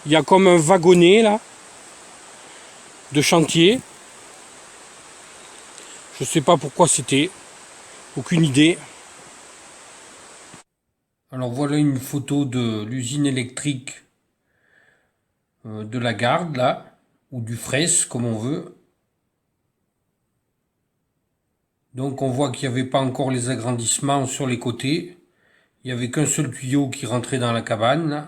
Il y a comme un wagonnet là, de chantier. Je sais pas pourquoi c'était. Aucune idée. Alors voilà une photo de l'usine électrique de la Garde là, ou du Fraisse comme on veut. Donc on voit qu'il n'y avait pas encore les agrandissements sur les côtés. Il n'y avait qu'un seul tuyau qui rentrait dans la cabane là.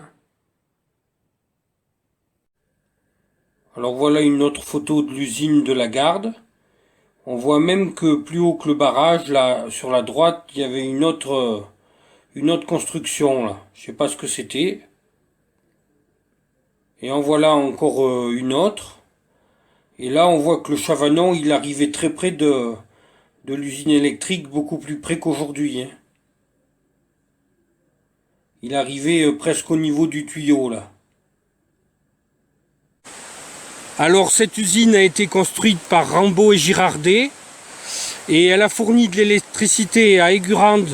Alors voilà une autre photo de l'usine de la Garde. On voit même que plus haut que le barrage, là, sur la droite, il y avait une autre construction, là. Je sais pas ce que c'était. Et en voilà encore une autre. Et là, on voit que le Chavanon, il arrivait très près de l'usine électrique, beaucoup plus près qu'aujourd'hui, hein. Il arrivait presque au niveau du tuyau, là. Alors cette usine a été construite par Rambaud et Girardet et elle a fourni de l'électricité à Aigurande,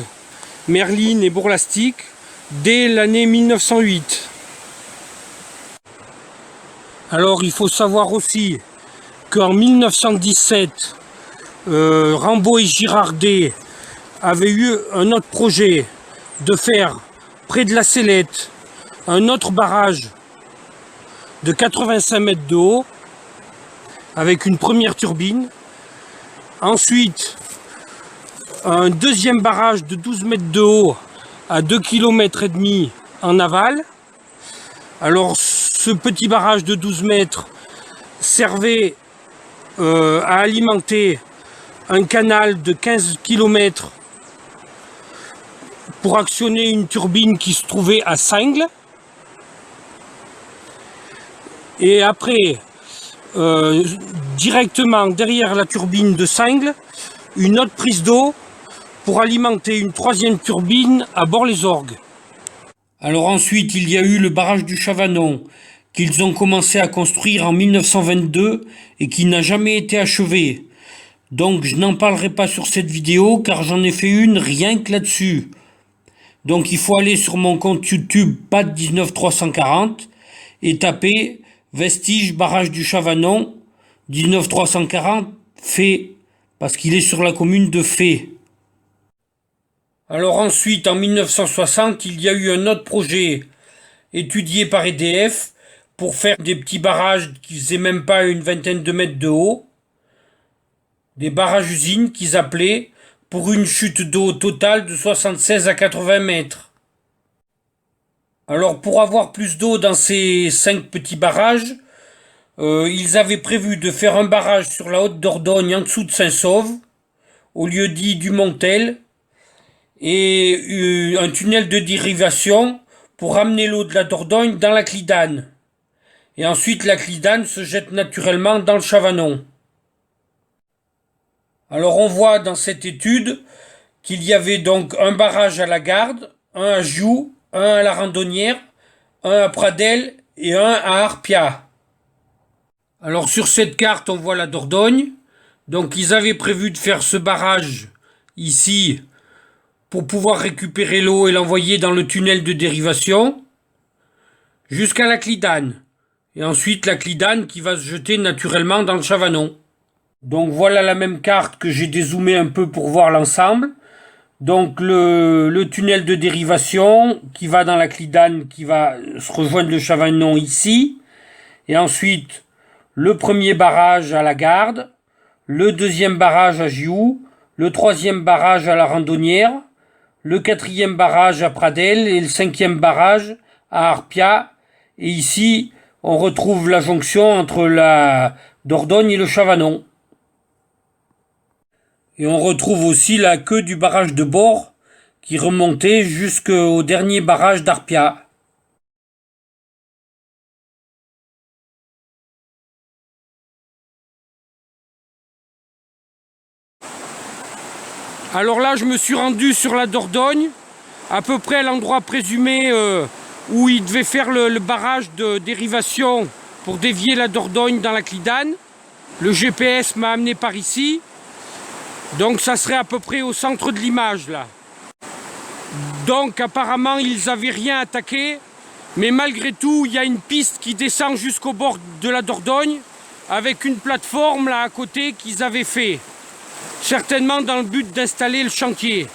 Merline et Bourlastic dès l'année 1908. Alors il faut savoir aussi qu'en 1917, Rambaud et Girardet avaient eu un autre projet de faire près de la Sellette un autre barrage de 85 mètres de haut avec une première turbine. Ensuite, un deuxième barrage de 12 mètres de haut à 2,5 km en aval. Alors ce petit barrage de 12 mètres servait à alimenter un canal de 15 km pour actionner une turbine qui se trouvait à Singles. Et après, directement derrière la turbine de Singles, une autre prise d'eau pour alimenter une troisième turbine à Bord-les-Orgues. Alors ensuite, il y a eu le barrage du Chavanon, qu'ils ont commencé à construire en 1922 et qui n'a jamais été achevé. Donc je n'en parlerai pas sur cette vidéo car j'en ai fait une rien que là-dessus. Donc il faut aller sur mon compte YouTube PAT19340 et taper Vestige barrage du Chavanon 19340 fait, parce qu'il est sur la commune de Fay. Alors ensuite, en 1960, il y a eu un autre projet étudié par EDF pour faire des petits barrages qui faisaient même pas une vingtaine de mètres de haut. Des barrages usines qu'ils appelaient, pour une chute d'eau totale de 76 à 80 mètres. Alors pour avoir plus d'eau dans ces 5 petits barrages, ils avaient prévu de faire un barrage sur la Haute Dordogne en dessous de Saint-Sauve, au lieu dit du Montel, et un tunnel de dérivation pour ramener l'eau de la Dordogne dans la Clidane. Et ensuite la Clidane se jette naturellement dans le Chavanon. Alors on voit dans cette étude qu'il y avait donc un barrage à la Garde, un à Joux, un à la Randonnière, un à Pradelles et un à Arpia. Alors sur cette carte on voit la Dordogne. Donc ils avaient prévu de faire ce barrage ici pour pouvoir récupérer l'eau et l'envoyer dans le tunnel de dérivation jusqu'à la Clidane. Et ensuite la Clidane qui va se jeter naturellement dans le Chavanon. Donc voilà la même carte que j'ai dézoomé un peu pour voir l'ensemble. Donc le tunnel de dérivation qui va dans la Clidane, qui va se rejoindre le Chavanon ici. Et ensuite, le premier barrage à la Garde, le deuxième barrage à Gioux, le troisième barrage à la Randonnière, le quatrième barrage à Pradelles et le cinquième barrage à Arpia. Et ici, on retrouve la jonction entre la Dordogne et le Chavanon. Et on retrouve aussi la queue du barrage de Bord qui remontait jusqu'au dernier barrage d'Arpia. Alors là, je me suis rendu sur la Dordogne, à peu près à l'endroit présumé où il devait faire le barrage de dérivation pour dévier la Dordogne dans la Clidane. Le GPS m'a amené par ici. Donc ça serait à peu près au centre de l'image là. Donc apparemment ils n'avaient rien attaqué. Mais malgré tout, il y a une piste qui descend jusqu'au bord de la Dordogne avec une plateforme là à côté qu'ils avaient fait. Certainement dans le but d'installer le chantier.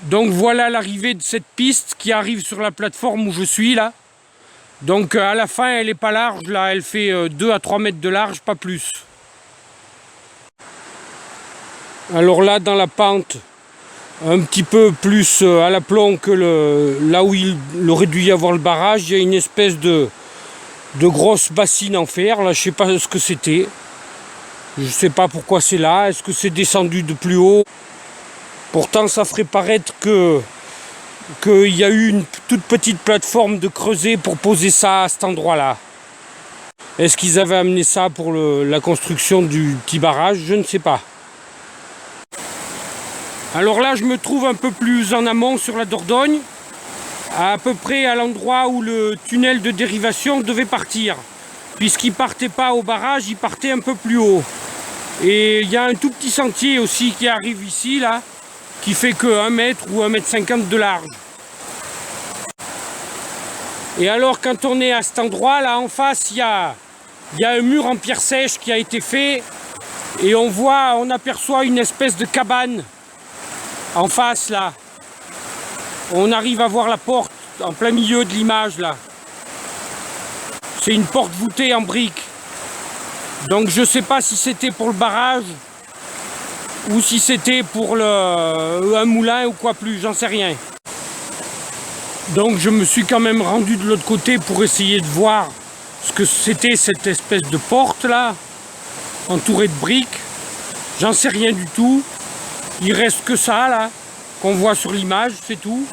Donc voilà l'arrivée de cette piste qui arrive sur la plateforme où je suis là. Donc à la fin elle n'est pas large là, elle fait 2 à 3 mètres de large, pas plus. Alors là dans la pente, un petit peu plus à l'aplomb que là où il aurait dû y avoir le barrage, il y a une espèce de grosse bassine en fer, là je sais pas ce que c'était. Je sais pas pourquoi c'est là, est-ce que c'est descendu de plus haut? Pourtant ça ferait paraître qu'il y a eu une toute petite plateforme de creuset pour poser ça à cet endroit-là. Est-ce qu'ils avaient amené ça pour la construction du petit barrage? Je ne sais pas. Alors là je me trouve un peu plus en amont sur la Dordogne, à peu près à l'endroit où le tunnel de dérivation devait partir. Puisqu'il ne partait pas au barrage, il partait un peu plus haut. Et il y a un tout petit sentier aussi qui arrive ici, là, qui fait que 1 mètre ou 1,50 m de large. Et alors quand on est à cet endroit, là en face, il y a un mur en pierre sèche qui a été fait. Et on aperçoit une espèce de cabane en face, là. On arrive à voir la porte en plein milieu de l'image, là. C'est une porte voûtée en briques. Donc je ne sais pas si c'était pour le barrage ou si c'était pour un moulin ou quoi plus, j'en sais rien. Donc je me suis quand même rendu de l'autre côté pour essayer de voir ce que c'était cette espèce de porte là, entourée de briques. J'en sais rien du tout. Il reste que ça là, qu'on voit sur l'image, c'est tout.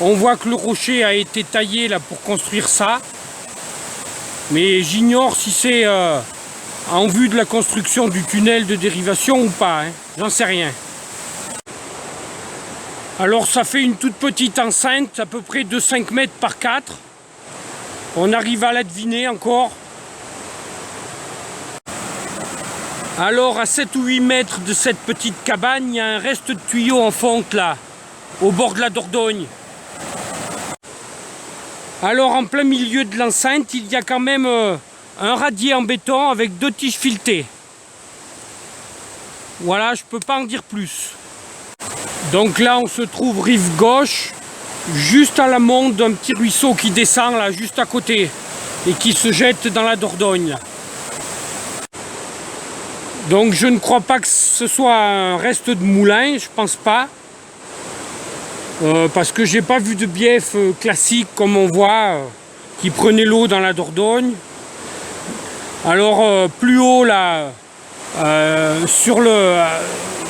On voit que le rocher a été taillé là pour construire ça. Mais j'ignore si c'est en vue de la construction du tunnel de dérivation ou pas, hein. J'en sais rien. Alors ça fait une toute petite enceinte, à peu près de 5 mètres par 4. On arrive à la deviner encore. Alors à 7 ou 8 mètres de cette petite cabane, il y a un reste de tuyau en fonte là, au bord de la Dordogne. Alors en plein milieu de l'enceinte, il y a quand même un radier en béton avec 2 tiges filetées. Voilà, je peux pas en dire plus. Donc là on se trouve rive gauche, juste à l'amont d'un petit ruisseau qui descend là, juste à côté, et qui se jette dans la Dordogne là. Donc je ne crois pas que ce soit un reste de moulin, je pense pas. Parce que j'ai pas vu de bief classique comme on voit, qui prenait l'eau dans la Dordogne. Alors plus haut là,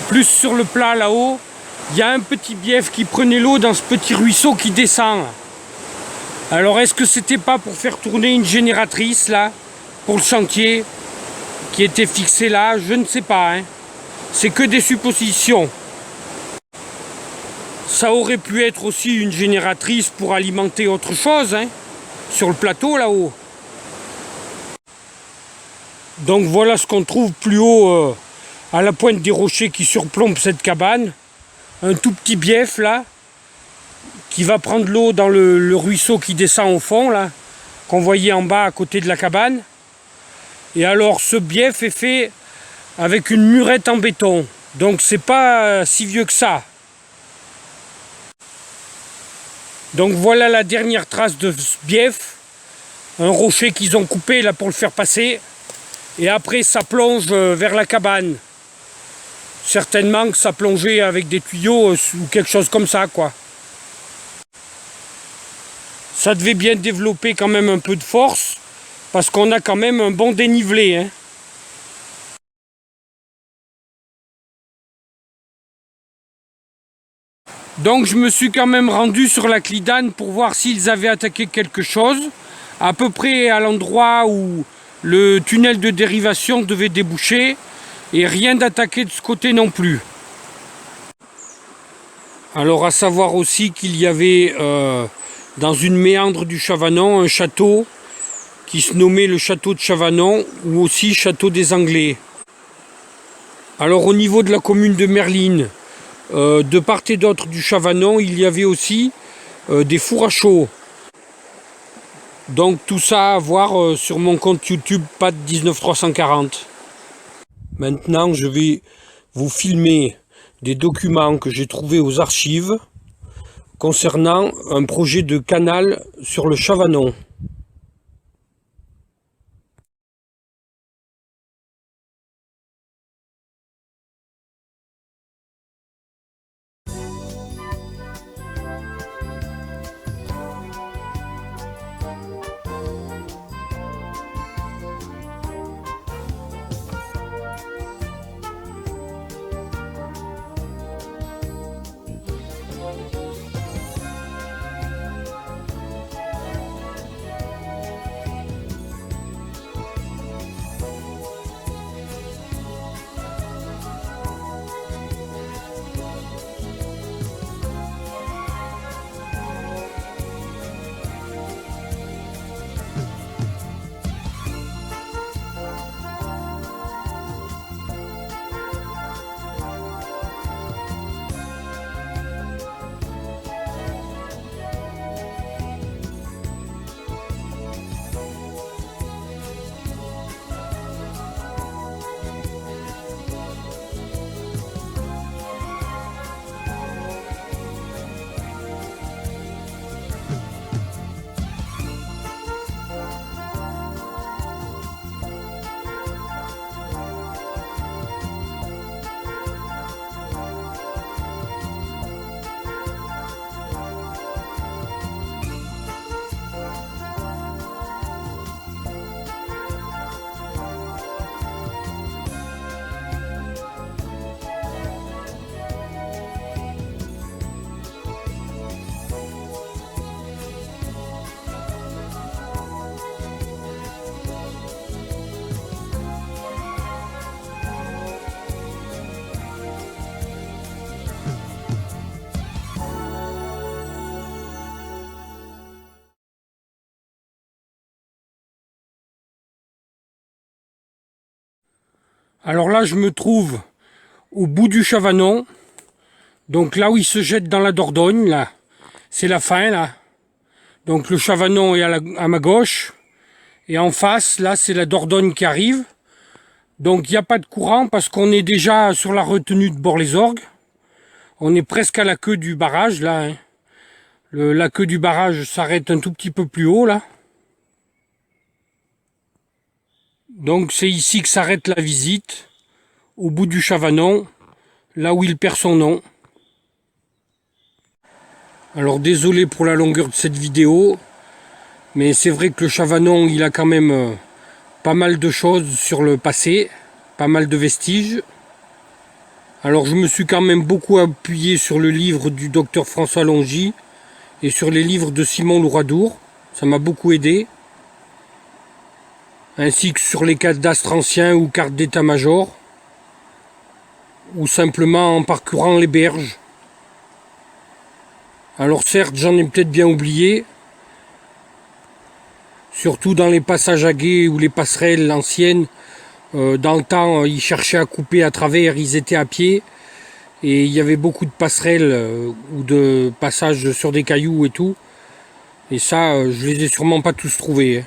plus sur le plat là-haut, il y a un petit bief qui prenait l'eau dans ce petit ruisseau qui descend. Alors est-ce que c'était pas pour faire tourner une génératrice là, pour le chantier, qui était fixée là? Je ne sais pas, hein. C'est que des suppositions. Ça aurait pu être aussi une génératrice pour alimenter autre chose, hein, sur le plateau là-haut. Donc voilà ce qu'on trouve plus haut, à la pointe des rochers qui surplombent cette cabane. Un tout petit bief là, qui va prendre l'eau dans le ruisseau qui descend au fond là, qu'on voyait en bas à côté de la cabane. Et alors ce bief est fait avec une murette en béton. Donc c'est pas si vieux que ça. Donc voilà la dernière trace de ce bief. Un rocher qu'ils ont coupé là pour le faire passer. Et après ça plonge vers la cabane. Certainement que ça plongeait avec des tuyaux ou quelque chose comme ça, quoi. Ça devait bien développer quand même un peu de force, parce qu'on a quand même un bon dénivelé, hein. Donc je me suis quand même rendu sur la Clidane pour voir s'ils avaient attaqué quelque chose, à peu près à l'endroit où le tunnel de dérivation devait déboucher, et rien d'attaqué de ce côté non plus. Alors à savoir aussi qu'il y avait dans une méandre du Chavanon un château qui se nommait le château de Chavanon ou aussi château des Anglais. Alors au niveau de la commune de Merline, de part et d'autre du Chavanon, il y avait aussi des fours à chaud. Donc tout ça à voir sur mon compte YouTube Pat 19340. Maintenant je vais vous filmer des documents que j'ai trouvés aux archives concernant un projet de canal sur le Chavanon. Alors là, je me trouve au bout du Chavanon. Donc là où il se jette dans la Dordogne, là, c'est la fin, là. Donc le Chavanon est à ma gauche. Et en face, là, c'est la Dordogne qui arrive. Donc il n'y a pas de courant parce qu'on est déjà sur la retenue de Bord-les-Orgues. On est presque à la queue du barrage, là, hein. La queue du barrage s'arrête un tout petit peu plus haut, là. Donc c'est ici que s'arrête la visite, au bout du Chavanon, là où il perd son nom. Alors désolé pour la longueur de cette vidéo, mais c'est vrai que le Chavanon, il a quand même pas mal de choses sur le passé, pas mal de vestiges. Alors je me suis quand même beaucoup appuyé sur le livre du docteur François Longy et sur les livres de Simon Louradour, ça m'a beaucoup aidé. Ainsi que sur les cadastres anciens ou cartes d'état-major, ou simplement en parcourant les berges. Alors certes, j'en ai peut-être bien oublié, surtout dans les passages à gué ou les passerelles anciennes. Dans le temps, ils cherchaient à couper à travers, ils étaient à pied, et il y avait beaucoup de passerelles ou de passages sur des cailloux et tout. Et ça, je les ai sûrement pas tous trouvés, hein.